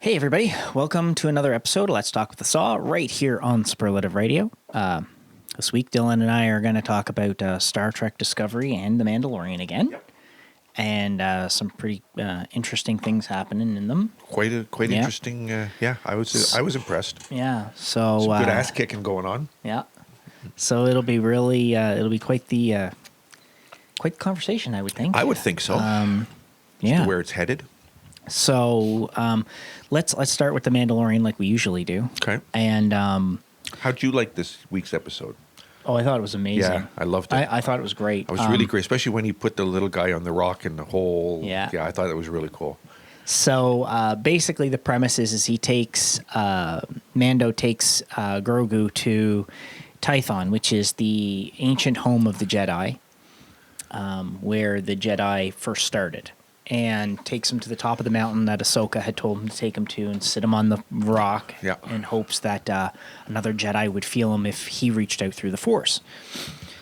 Hey, everybody. Welcome to another episode of Let's Talk with the Saw right here on Superlative Radio. This week, Dylan and I are going to talk about Star Trek Discovery and The Mandalorian again. Yep. And some pretty interesting things happening in them. Quite interesting. I was impressed. Yeah. So Some good ass kicking going on. Yeah. So it'll be really quite the conversation, I would think. I would think so. Yeah. To where it's headed. So let's start with The Mandalorian like we usually do. Okay. And How'd you like this week's episode? oh, I thought it was amazing. Yeah, I loved it. I thought it was great. It was really great, especially when he put the little guy on the rock in the hole. Yeah. Yeah, I thought it was really cool. So basically, the premise is he takes Mando takes Grogu to Tython, which is the ancient home of the Jedi, where the Jedi first started, and takes him to the top of the mountain that Ahsoka had told him to take him to, and sit him on the rock, Yeah. in hopes that another Jedi would feel him if he reached out through the Force.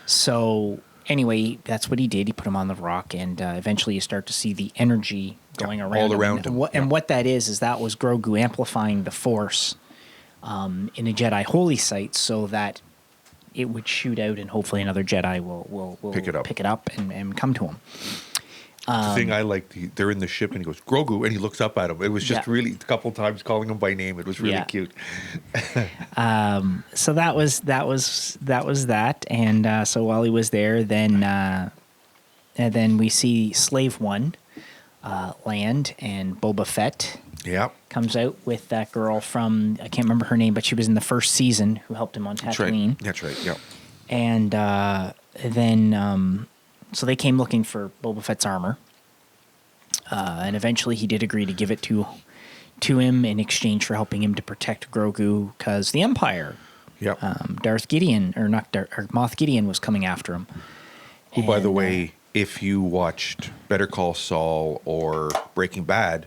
So anyway, that's what he did. He put him on the rock, and eventually you start to see the energy going around all him. around him. And what that is that was Grogu amplifying the Force in a Jedi holy site, so that it would shoot out, and hopefully another Jedi will Pick it up. and come to him. The thing I liked, they're in the ship and he goes, Grogu, and he looks up at him. It was just Yeah. really, a couple times calling him by name. It was really Yeah. cute. So that was that, and so while he was there, then we see Slave One land, and Boba Fett Yeah. comes out with that girl from, I can't remember her name, but she was in the first season, who helped him on Tatooine. That's right. Yeah. And then so they came looking for Boba Fett's armor, and eventually he did agree to give it to him in exchange for helping him to protect Grogu, because the Empire, Yeah. Moff Gideon was coming after him. Who, by the And, way, if you watched Better Call Saul or Breaking Bad,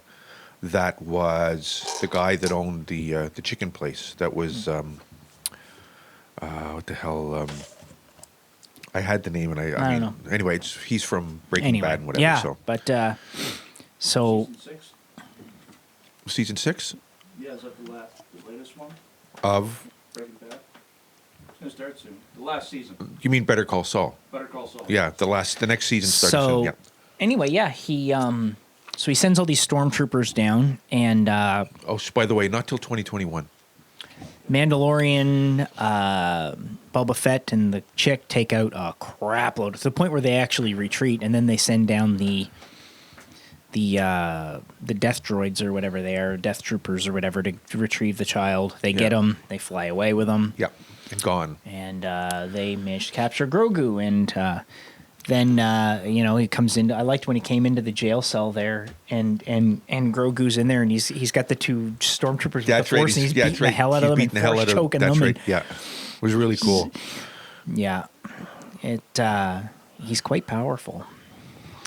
that was the guy that owned the chicken place. That was what the hell? I had the name, and I don't mean, know. anyway, he's from Breaking Bad and whatever. yeah, So but so season 6 Yeah, is that the latest one? of, Breaking Bad? It's going to start soon. The last season. you mean Better Call Saul? Better Call Saul. Yeah, the next season starts so soon. Yeah. anyway, yeah, he sends all these stormtroopers down, and Oh, by the way, not till 2021. Mandalorian, Boba Fett, and the chick take out a crap load to the point where they actually retreat, and then they send down the death droids or whatever they are, death troopers or whatever, to retrieve the child. They get him, they fly away with him, Yeah, and gone. and they manage to capture Grogu, and then he comes in. I liked when he came into the jail cell there, and Grogu's in there, and he's got the two stormtroopers with the Force, and he's beating the hell out of them, and Force choking them. Right. Yeah, it was really cool. Yeah, he's quite powerful.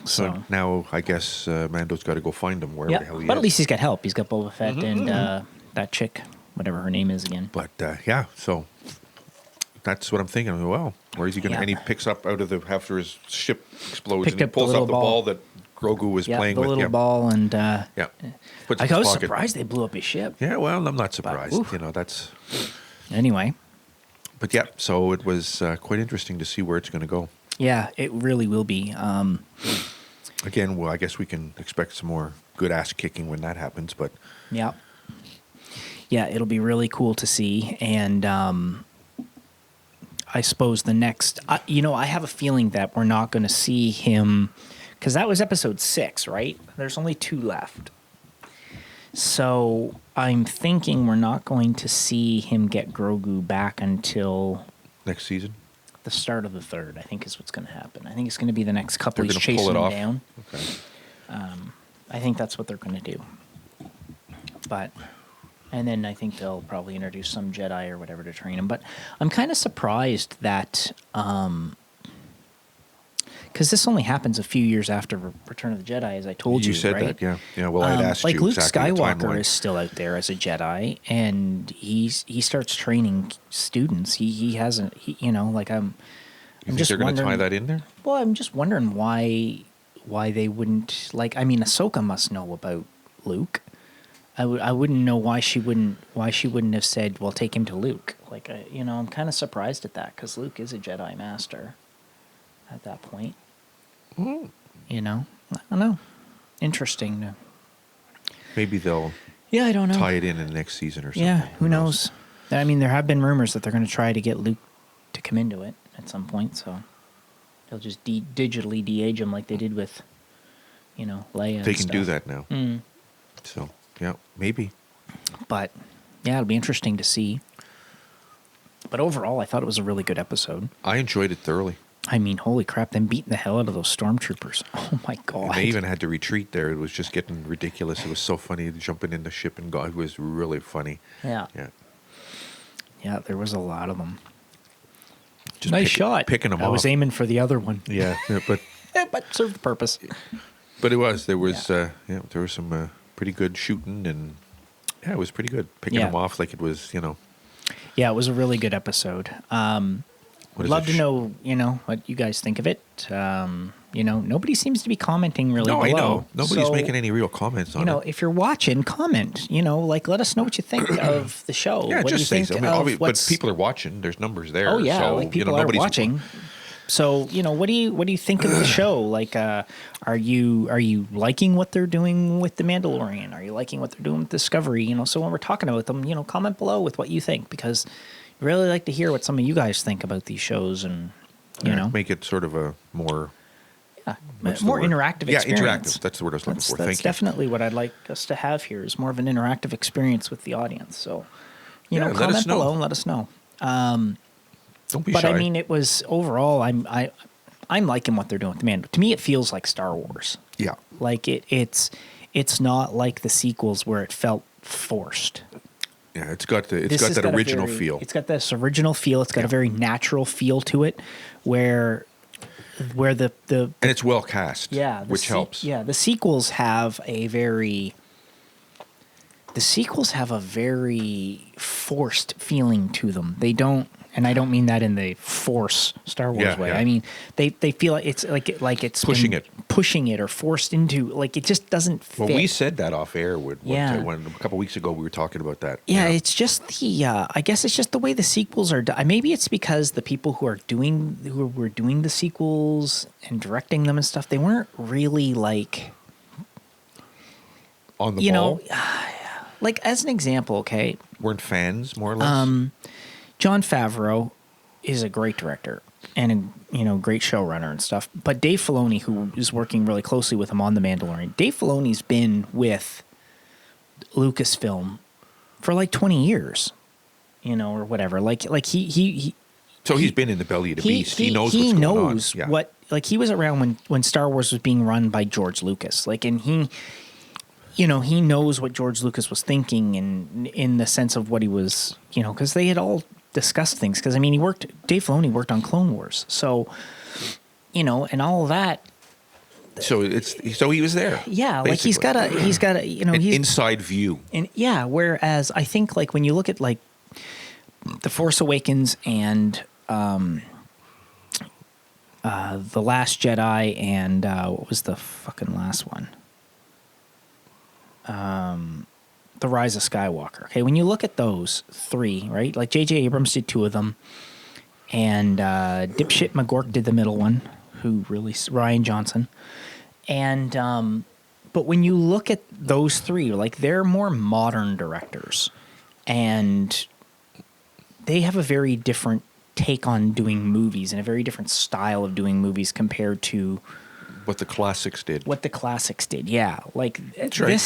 So now I guess Mando's got to go find him wherever the hell he is. But at least he's got help. He's got Boba Fett and that chick, whatever her name is again. But so that's what I'm thinking. Well, where is he going to? Yeah. And he picks up out of after his ship explodes, Picked and he up the pulls little out the ball. ball that Grogu was Yeah, playing the with. little ball, and Yeah. Puts it I in his was pocket. surprised they blew up his ship. Yeah, well, I'm not surprised. oof. That's. Anyway, But yeah, so it was quite interesting to see where it's going to go. yeah, it really will be. Again, well, I guess we can expect some more good ass kicking when that happens. But Yeah. Yeah, it'll be really cool to see. And I suppose the next, I have a feeling that we're not going to see him, because that was episode 6, right? There's only 2 left. So I'm thinking we're not going to see him get Grogu back until next season, the start of the 3rd, I think, is what's going to happen. I think it's going to be the next couple. they're He's going to pull chasing it him off. down. Okay. I think that's what they're going to do. But, and then I think they'll probably introduce some Jedi or whatever to train him. But I'm kind of surprised that, because this only happens a few years after Return of the Jedi, as I told you. You said right? that, yeah. Yeah, well, I'd asked like you Luke exactly the Skywalker timeline. is still out there as a Jedi, and he starts training students. He hasn't, like I'm. You I'm think just they're going to tie wondering- that in there? Well, I'm just wondering why they wouldn't, like, I mean, Ahsoka must know about Luke. I wouldn't know why she wouldn't have said, well, take him to Luke. Like, I'm kind of surprised at that, because Luke is a Jedi Master at that point. Mm. I don't know. Interesting. Maybe they'll I don't know. tie it in the next season or something. Yeah, who knows? I mean, there have been rumors that they're going to try to get Luke to come into it at some point, so they'll just digitally de-age him like they did with, Leia. They can do that now. Mm. So, yeah, maybe. But, yeah, it'll be interesting to see. But overall, I thought it was a really good episode. I enjoyed it thoroughly. I mean, holy crap, them beating the hell out of those stormtroopers. Oh, my God. And they even had to retreat there. It was just getting ridiculous. It was so funny jumping in the ship and God, it was really funny. Yeah. Yeah. Yeah, there was a lot of them. Just Nice shot. Picking them off. I was aiming for the other one. Yeah, but But served the purpose. But there was there was some pretty good shooting, and it was pretty good picking Yeah. them off like it was, Yeah, it was a really good episode. What is Love it? to know, what you guys think of it. Nobody seems to be commenting really No, below. I know. Nobody's So, making any real comments on it. if you're watching, comment. Let us know what you think of the show. Yeah, what do you just say think something. of But people are watching. There's numbers there. Oh yeah, so, people are nobody's watching. So what do you think of the show? Like, are you liking what they're doing with the Mandalorian? Are you liking what they're doing with Discovery? So when we're talking about them, comment below with what you think, because we really like to hear what some of you guys think about these shows, and make it sort of a more what's the more word? interactive Yeah, experience. interactive. That's the word I was looking for. That's Thank you. definitely what I'd like us to have here, is more of an interactive experience with the audience. So, let us comment know. below and let us know. Don't be But shy. I mean, it was overall, I'm liking what they're doing with the Mando. To me, it feels like Star Wars. Yeah. Like it's not like the sequels where it felt forced. Yeah, it's got This has that got a original very- feel. It's got this original feel. It's got Yeah. a very natural feel to it, where the And it's well cast. yeah, which helps. Yeah, the sequels have a very forced feeling to them. They don't, and I don't mean that in the force Star Wars Yeah, way. yeah. I mean they feel like it's Pushing been it. pushing it, or forced into, like, it just doesn't fit. Well, we said that off air when a couple weeks ago we were talking about that. Yeah, it's just the. I guess it's just the way the sequels are done. Maybe it's because the people who were doing the sequels and directing them and stuff, they weren't really like, on the ball. like, as an example, okay, Weren't fans more or less. Jon Favreau is a great director and great showrunner and stuff. But Dave Filoni, who is working really closely with him on The Mandalorian, Dave Filoni's been with Lucasfilm for like 20 years, or whatever. Like he So he's been in the belly of the beast. He knows what's going on. Yeah. what, like, he was around when Star Wars was being run by George Lucas. Like, and he knows what George Lucas was thinking, and in the sense of what he was, because they had all discussed things. Because I mean, Dave Filoni worked on Clone Wars, so and all of that. So he was there. Yeah, like he's basically. got a an inside view. And yeah, whereas I think, like, when you look at, like, The Force Awakens and The Last Jedi and what was the fucking last one? The Rise of Skywalker. Okay, when you look at those three, right? Like, J.J. Abrams did 2 of them, and dipshit McGork did the middle one, Ryan Johnson. And but when you look at those 3, like, they're more modern directors, and they have a very different take on doing movies and a very different style of doing movies compared to What the classics did. Yeah, like, That's right.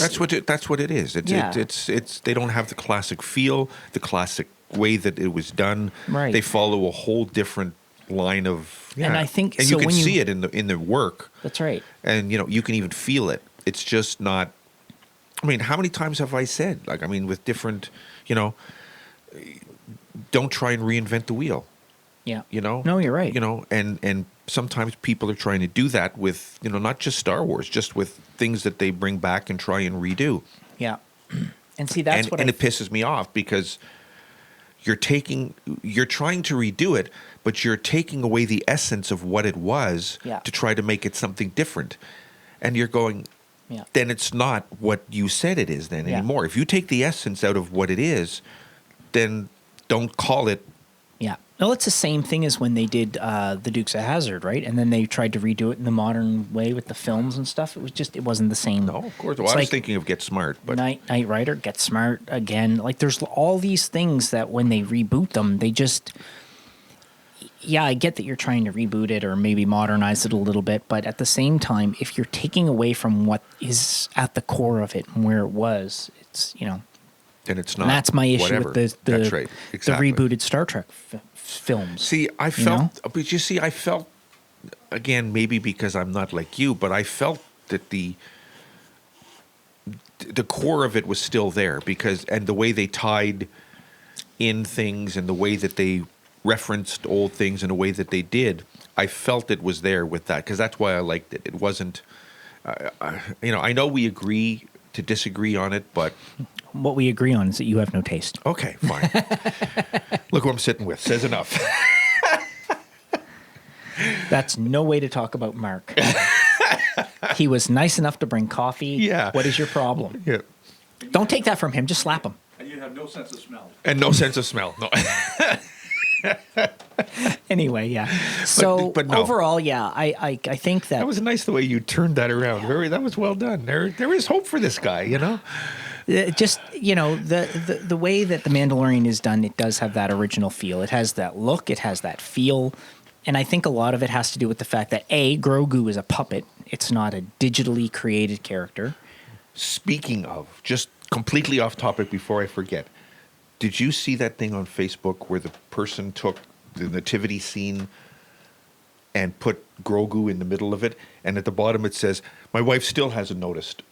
That's what it is. Yeah. It's they don't have the classic feel, the classic way that it was done. Right. They follow a whole different line of. And I think- and so you can when you- see it in the work. That's right. And you can even feel it. It's just not. I mean, how many times have I said, like, I mean, with different, don't try and reinvent the wheel. Yeah. No, you're right. And sometimes people are trying to do that with, not just Star Wars, just with things that they bring back and try and redo. Yeah. And see, that's what it pisses me off, because you're trying to redo it, but you're taking away the essence of what it was Yeah. to try to make it something different. And you're going, Yeah. then it's not what you said it is then Yeah. anymore. If you take the essence out of what it is, then don't call it. Yeah. Well, it's the same thing as when they did the Dukes of Hazzard, right? And then they tried to redo it in the modern way with the films and stuff. It wasn't the same. No, of course. Well, It's I was like thinking of Get Smart, but Knight Rider, Get Smart again. Like there's all these things that when they reboot them, they just. Yeah, I get that you're trying to reboot it or maybe modernize it a little bit, but at the same time, if you're taking away from what is at the core of it and where it was, it's then it's not. and that's my issue whatever. with That's right. Exactly. the rebooted Star Trek films. See, I felt, but you see, I felt, again, maybe because I'm not like you, but I felt that the core of it was still there and the way they tied in things and the way that they referenced old things in the way that they did, I felt it was there with that because that's why I liked it. It wasn't, I know we agree to disagree on it, but What we agree on is that you have no taste. okay, fine. Look who I'm sitting with. Says enough. That's no way to talk about Mark. He was nice enough to bring coffee. Yeah. What is your problem? Yeah. Don't take that from him. Just slap him. And you have no sense of smell. And no sense of smell. No. Anyway, yeah. So but no. overall, yeah, I think that That was nice the way you turned that around. That was well done. There is hope for this guy, just the way that the Mandalorian is done, it does have that original feel. It has that look. It has that feel. And I think a lot of it has to do with the fact that Grogu is a puppet. It's not a digitally created character. Speaking of, just completely off topic before I forget, did you see that thing on Facebook where the person took the nativity scene and put Grogu in the middle of it, and at the bottom it says, "My wife still hasn't noticed."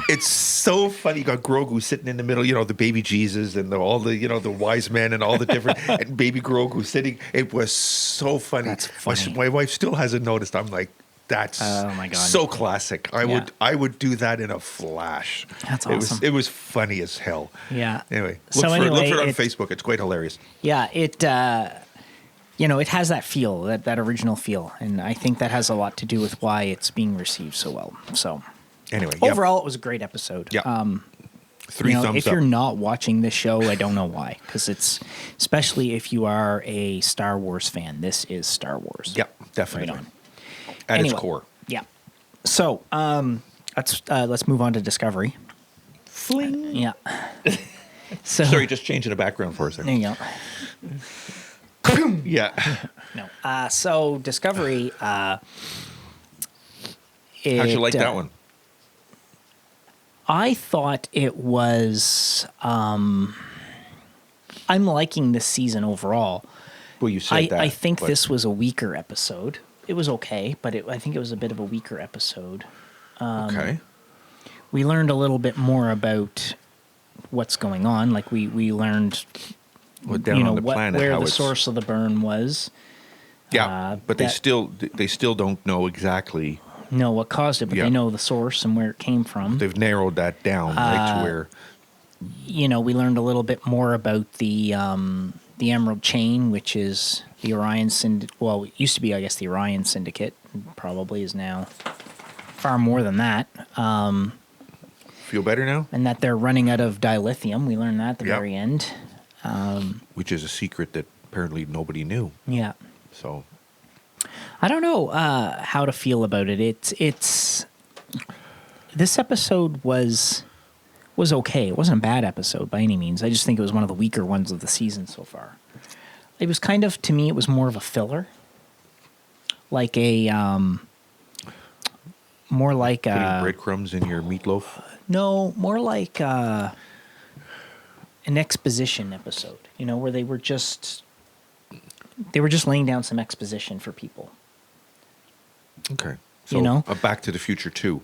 It's so funny. You got Grogu sitting in the middle, the baby Jesus and all the wise men and all the different, and baby Grogu sitting. It was so funny. That's funny. My wife still hasn't noticed. I'm like, that's Oh, my God. so classic. I Yeah. would do that in a flash. That's It awesome. was funny as hell. Yeah. Anyway, So look for anyway, it on it- Facebook. It's quite hilarious. Yeah, it it has that feel, that original feel, and I think that has a lot to do with why it's being received so well. So Anyway, yeah. overall, it was a great episode. Yeah. 3 thumbs if up. you're not watching this show, I don't know why, because it's especially if you are a Star Wars fan. This is Star Wars. Yeah, definitely. Right on. At Anyway, its core. Yeah. So let's move on to Discovery. Fling. Yeah. So Sorry, just changing the background for a there second. you go. Yeah. No. So Discovery. How'd you like that one? I thought it was. I'm liking this season overall. Well, you said that. I think but this was a weaker episode. It was okay, but I think it was a bit of a weaker episode. Okay. We learned a little bit more about what's going on. Like we learned, Well, down on the planet, where how the it's- source of the burn was. Yeah, but they that- still don't know exactly. Know what caused it, but Yeah. they know the source and where it came from. They've narrowed that down right to where. We learned a little bit more about the Emerald Chain, which is the Orion Syndicate. Well, it used to be, I guess, the Orion Syndicate. Probably is now far more than that. Feel better now? And that they're running out of dilithium. We learned that at the Yep. very end. Which is a secret that apparently nobody knew. Yeah. So I don't know how to feel about it. It's this episode was okay. It wasn't a bad episode by any means. I just think it was one of the weaker ones of the season so far. It was kind of, to me, it was more of a filler, like more like putting breadcrumbs in your meatloaf. no, more like an exposition episode. Where they were just laying down some exposition for people. Okay. So a Back to the Future 2.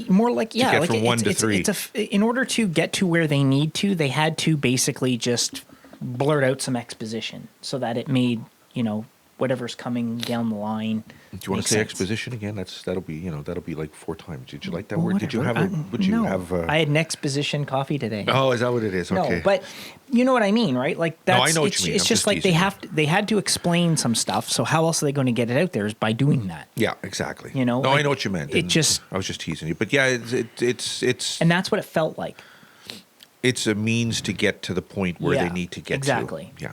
More like get like from 1 to 3. In order to get to where they need to, they had to basically just blurt out some exposition so that it made whatever's coming down the line. Do you want to say sense. exposition again? That'll be like 4 times. Did you like that Well, word? Did you whatever. have No. I had an exposition coffee today. Oh, is that what it is? Okay. No, but you know what I mean, right? Like No, that's I know what you mean. it's I'm just just like teasing they had to explain some stuff. So how else are they going to get it out there is by doing that. Yeah, exactly. You know, No, like, I know what you meant. it and just- I was just teasing you, but yeah, it's And that's what it felt like. it's a means to get to the point where Yeah, they need to get exactly. to. Yeah.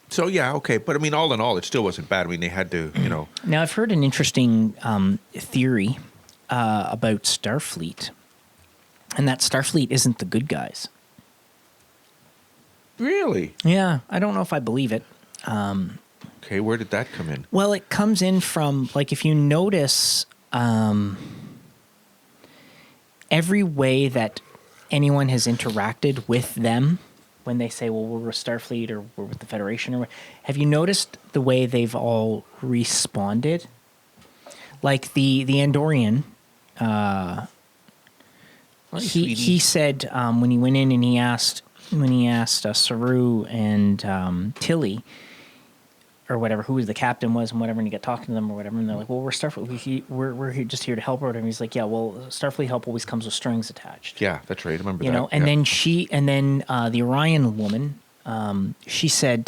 So yeah, okay, but I mean, all in all, it still wasn't bad. I mean, they had to, Now I've heard an interesting theory about Starfleet, and that Starfleet isn't the good guys. Really? Yeah, I don't know if I believe it. Okay, where did that come in? Well, it comes in from, like, if you notice, every way that anyone has interacted with them when they say, well, we're with Starfleet or we're with the Federation, or have you noticed the way they've all responded? Like the Andorian, he said when he went in and he asked Saru and Tilly or whatever, who the captain was and whatever, and he got talking to them or whatever, and they're like, well, we're Starfleet, we're here, just here to help or whatever. And he's like, yeah, well, Starfleet help always comes with strings attached. Yeah, that's right. I remember You that. know, and then the Orion woman, she said,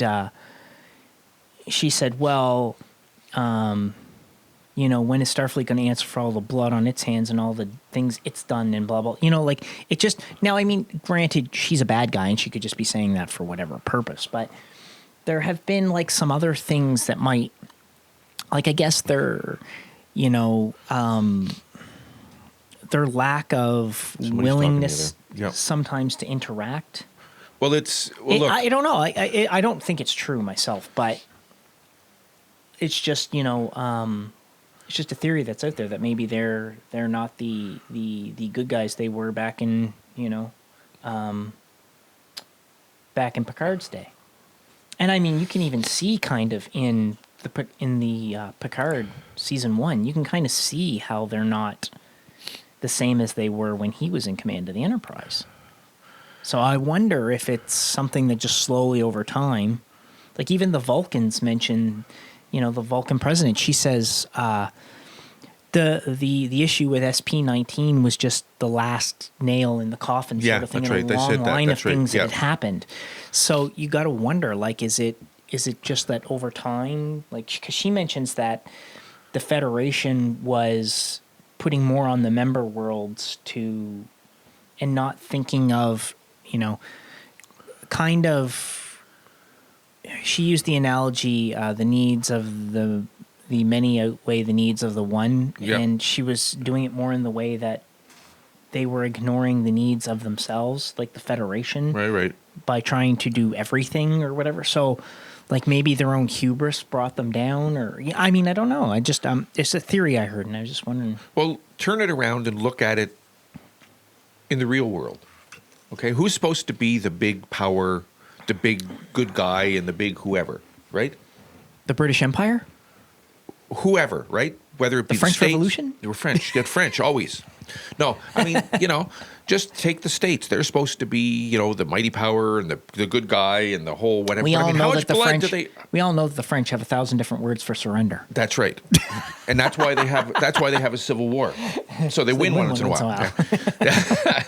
well, when is Starfleet going to answer for all the blood on its hands and all the things it's done and blah, blah. You know, like, it just, now, I mean, granted, she's a bad guy and she could just be saying that for whatever purpose, but there have been, like, some other things that might, like, I guess their lack of willingness Yep. sometimes to interact. Well, look. I don't know. I don't think it's true myself, but it's just, it's just a theory that's out there that maybe they're not the good guys they were back in Picard's day. And I mean, you can even see kind of in the Picard season 1, you can kind of see how they're not the same as they were when he was in command of the Enterprise. So I wonder if it's something that just slowly over time, like even the Vulcans mention, the Vulcan president, she says the issue with SP-19 was just the last nail in the coffin sort of thing, that's in right. a They long said that. line That's of right. things Yeah. that had happened. So you got to wonder, like, is it just that over time, like, because she mentions that the Federation was putting more on the member worlds and not thinking of, kind of, she used the analogy, the needs of the many outweigh the needs of the one. Yep. And she was doing it more in the way that they were ignoring the needs of themselves, like the Federation, Right. by trying to do everything or whatever. So, like, maybe their own hubris brought them down, or I mean, I don't know. I just it's a theory I heard, and I was just wondering. Well, turn it around and look at it in the real world. Okay, who's supposed to be the big power, the big good guy, and the big whoever, right? The British Empire? Whoever, right? Whether it be The French States, Revolution? They were French. Get French always. No, I mean, just take the States. They're supposed to be, the mighty power and the good guy and the whole whatever. We But, all I mean, know how that much the blood French. do they? We all know that the French have 1,000 different words for surrender. That's right, and that's why they have. That's why they have a civil war. So they win once in a while. Yeah.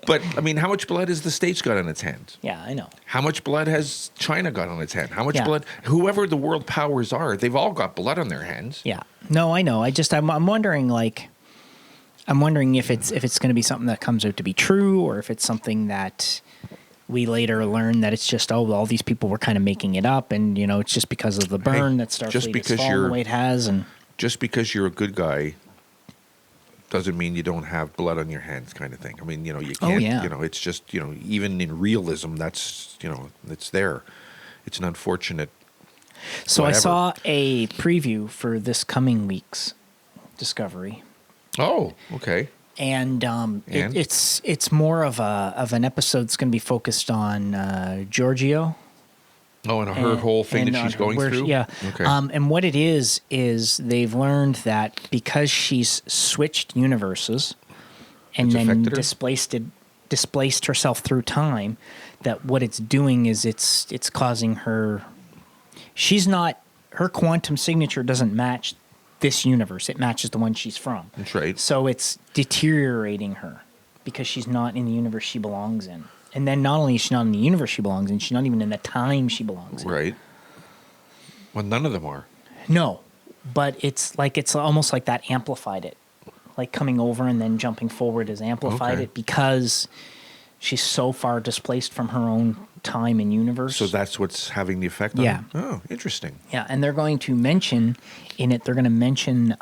But I mean, how much blood has the States got on its hands? Yeah, I know. How much blood has China got on its hand? How much Yeah. blood? Whoever the world powers are, they've all got blood on their hands. Yeah. No, I know. I'm wondering, like, if it's going to be something that comes out to be true, or if it's something that we later learn that it's just, all these people were kind of making it up, and it's just because of the burn that Starfleet has fallen the way it has, and just because you're a good guy doesn't mean you don't have blood on your hands, kind of thing. I mean, you can't. Oh, yeah. It's just even in realism, that's it's there. It's an unfortunate. So whatever. I saw a preview for this coming week's Discovery. Oh, okay. And it's more of an episode that's going to be focused on Giorgio. Oh, and her whole thing that she's going through? Yeah. Okay. And what it is they've learned that because she's switched universes and It's then affected her? displaced herself through time, that what it's doing is it's causing her, she's not, her quantum signature doesn't match this universe. It matches the one she's from. That's right. So it's deteriorating her because she's not in the universe she belongs in. And then not only is she not in the universe she belongs in, she's not even in the time she belongs in. Right. Well, none of them are. No, but it's almost like that amplified it. Like coming over and then jumping forward has amplified it because she's so far displaced from her own time and universe. So that's what's having the effect on Yeah. it? Oh, interesting. Yeah, and they're going to mention in it. They're going to mention.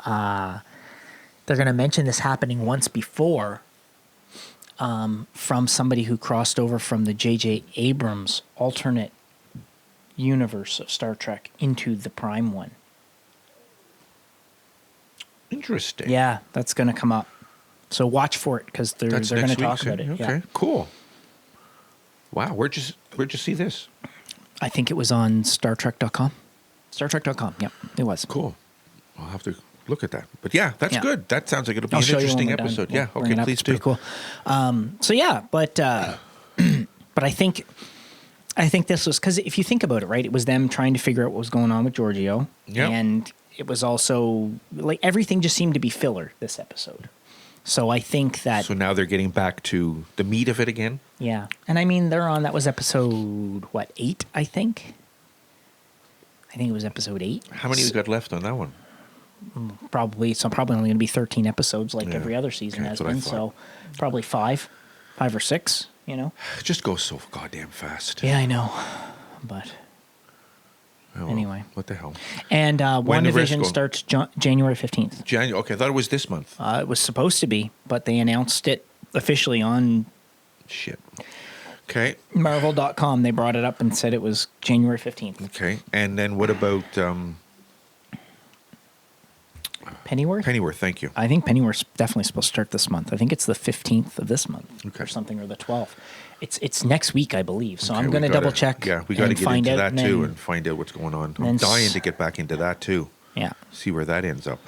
This happening once before. From somebody who crossed over from the J.J. Abrams alternate universe of Star Trek into the Prime one. Interesting. Yeah, that's going to come up. So watch for it because they're going to talk about it. Okay, Yeah. cool. Wow, where'd you see this? I think it was on StarTrek.com. StarTrek.com. Yep, it was. Cool. I'll have to look at that. But yeah, that's Yeah. good. That sounds like it'll be I'll an show you when interesting we're done. episode. We'll Yeah, bring okay, it up. please It's do. pretty cool. So yeah, but but I think this was because if you think about it, right, it was them trying to figure out what was going on with Giorgio, Yep. and it was also like everything just seemed to be filler this episode. So I think that So now they're getting back to the meat of it again? yeah, and I mean that was episode 8, I think. I think it was episode 8. How many we got left on that one? Probably only going to be 13 episodes like Yeah. every other season Okay, has that's what I been. thought. So probably 5 or 6. You know. It just goes so goddamn fast. Yeah, I know, but Oh, well, anyway. what the hell? and When the rest WandaVision go- starts January 15th. January. Okay, I thought it was this month. It was supposed to be, but they announced it officially on Shit. Okay. Marvel.com. They brought it up and said it was January 15th. Okay. And then what about Pennyworth? Pennyworth? Thank you. I think Pennyworth's definitely supposed to start this month. I think it's the 15th of this month Okay. or something, or the 12th. It's next week, I believe. So Okay, I'm we going to gotta- double check. Yeah, we got to and get find into out, that and too then- and find out what's going on. I'm then dying to get back into that too. Yeah. See where that ends up.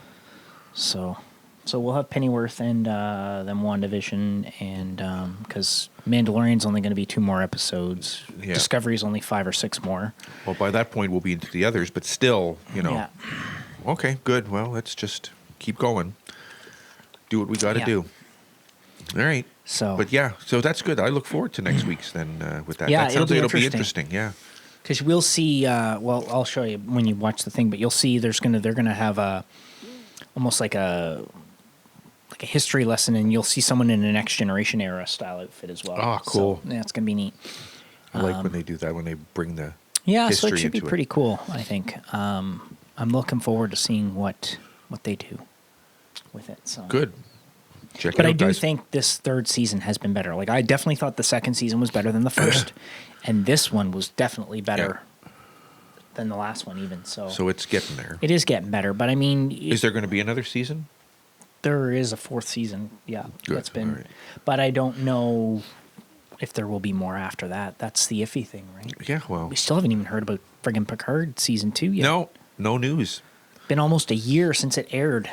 So we'll have Pennyworth and then WandaVision, and because Mandalorian's only going to be 2 more episodes. Yeah. Discovery's only 5 or 6 more. Well, by that point, we'll be into the others, but still, Yeah. Okay, good. Well, let's just keep going. Do what we got to Yeah. do. All right. So But yeah, so that's good. I look forward to next week's then with that. Yeah, that it'll sounds be like it'll be interesting. interesting. Yeah. because we'll see. Well, I'll show you when you watch the thing, but you'll see they're gonna have almost like a history lesson, and you'll see someone in a Next Generation era style outfit as well. Ah, cool. So, yeah, it's gonna be neat. I like when they do that, when they bring the Yeah, so history it should be into pretty cool. I think. I'm looking forward to seeing what they do with it. So Good. Check But it I out, do guys. think this 3rd season has been better. Like I definitely thought the 2nd season was better than the 1st, and this one was definitely better than the last one. Even so, So it's getting there. it is getting better. But I mean, Is there going to be another season? there is a 4th season. Yeah, Good. that's been. All right. But I don't know if there will be more after that. That's the iffy thing, right? Yeah, well. We still haven't even heard about friggin' Picard season 2 yet. No news. Been almost a year since it aired.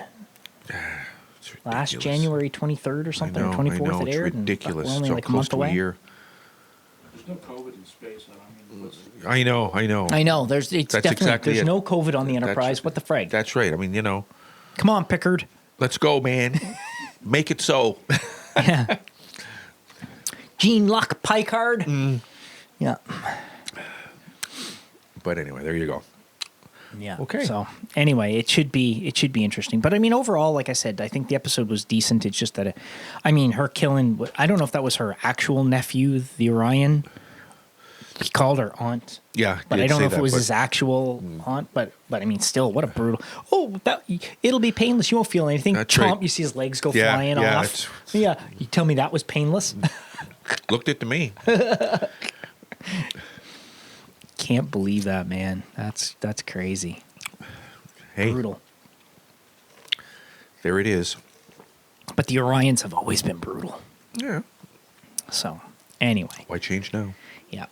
It's Last ridiculous. January 23rd or something, I or know, 24th it It's aired. and ridiculous. We're only so like a close month to away. a year. There's no COVID in space. I mean, what's, I know. I know. It's That's definitely exactly there's it. no COVID on the Enterprise. What the frig? That's right. I mean, Come on, Pickard. let's go, man. Make it so. Yeah. Gene Luck Picard. Mm. Yeah. But anyway, there you go. Yeah. Okay. So anyway, it should be interesting. But I mean, overall, like I said, I think the episode was decent. It's just that, her killing. I don't know if that was her actual nephew, the Orion. He called her aunt. Yeah, But did I don't say know if that, it was but- his actual aunt. But I mean, still, what a brutal. Oh, it'll be painless. You won't feel anything. That's Chomp. right. You see his legs go Yeah, flying yeah, off. Yeah. You tell me that was painless. Looked it to me. Can't believe that, man. That's crazy. Hey, Brutal. there it is. But the Orions have always been brutal. Yeah. So anyway, Why change now? yeah.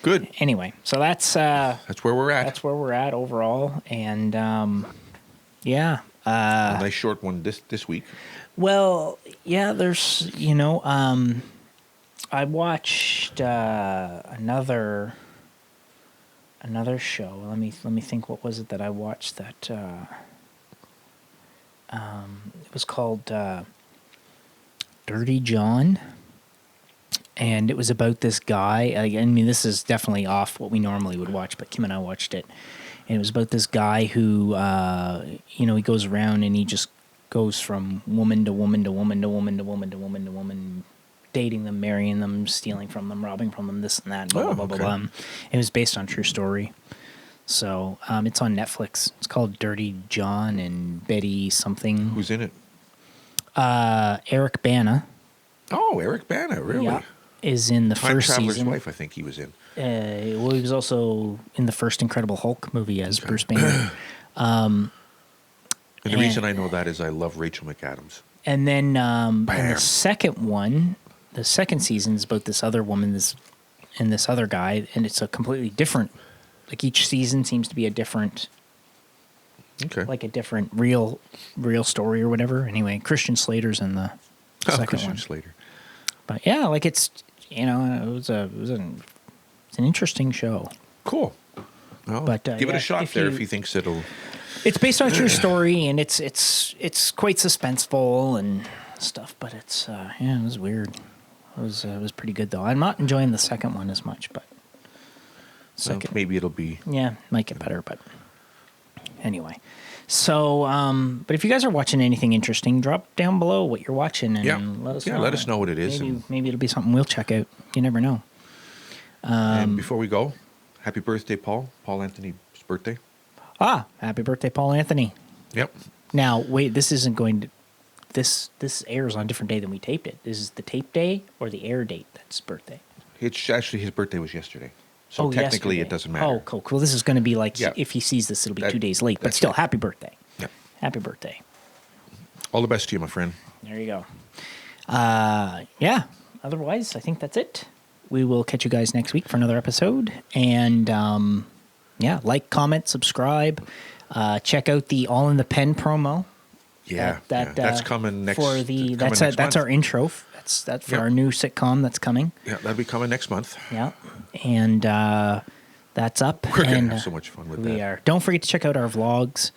Good. Anyway, so that's That's where we're at. where we're at overall, and yeah. A nice short one this week. Well, yeah. There's I watched another another show. Let me think. What was it that I watched? That it was called Dirty John, and it was about this guy. I mean, this is definitely off what we normally would watch, but Kim and I watched it, and it was about this guy who, he goes around and he just goes from woman to woman to woman to woman to woman to woman to woman, dating them, marrying them, stealing from them, robbing from them, this and that, blah, blah, blah, blah. It was based on true story. So it's on Netflix. It's called Dirty John and Betty something. Who's in it? Eric Bana. Oh, Eric Bana, really? Yeah, is in the Time first Traveler's season. Wife, I think he was in. Well, he was also in the first Incredible Hulk movie as Bruce Banner. And the reason I know that is I love Rachel McAdams. And then in the second one, the second season is about this other woman and this other guy, and it's a completely different. Like each season seems to be a different, like a different real story or whatever. Anyway, Christian Slater's in the second Christian one. Slater. But yeah, like it's it was an interesting show. Cool. Well, But, give it yeah, a shot if there you- if he thinks it'll. It's based on a true story, and it's quite suspenseful and stuff. But it's it was weird. It was pretty good though. I'm not enjoying the second one as much, but second, Maybe it'll be. yeah, might get better. But anyway, so but if you guys are watching anything interesting, drop down below what you're watching and let us know. let us know what it is. Maybe it'll be something we'll check out. You never know. And before we go, happy birthday, Paul. Paul Anthony's birthday. Happy birthday, Paul Anthony. Yep. Now, wait, this isn't going to... This airs on a different day than we taped it. Is the tape day or the air date that's birthday? It's actually his birthday was yesterday. So technically yesterday. it doesn't matter. Oh, cool. Cool. This is going to be like, Yeah. if he sees this, it'll be That- 2 days late. But that's still, right. happy birthday. Yep. Happy birthday. All the best to you, my friend. There you go. Yeah. Otherwise, I think that's it. We will catch you guys next week for another episode. And like, comment, subscribe. Check out the All in the Pen promo. Yeah, that's coming next. For the next that's month. our intro. That's for Yep. our new sitcom that's coming. Yeah, that'll be coming next month. Yeah, and that's up. We're and, gonna have so much fun with that. We are. Don't forget to check out our vlogs.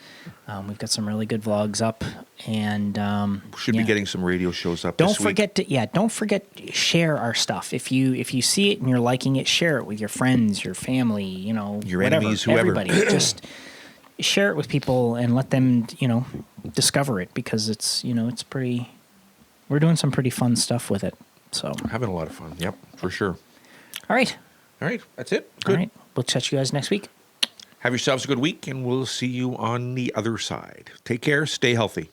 We've got some really good vlogs up, and Should be getting some radio shows up. Don't this week. forget don't forget to share our stuff. If you see it and you're liking it, share it with your friends, your family, Your whatever, enemies, whoever. everybody. Just share it with people and let them, discover it, because it's pretty. We're doing some pretty fun stuff with it. So Having a lot of fun. Yep, for sure. all right, That's it. Good. all right. We'll catch you guys next week. Have yourselves a good week, and we'll see you on the other side. Take care. Stay healthy.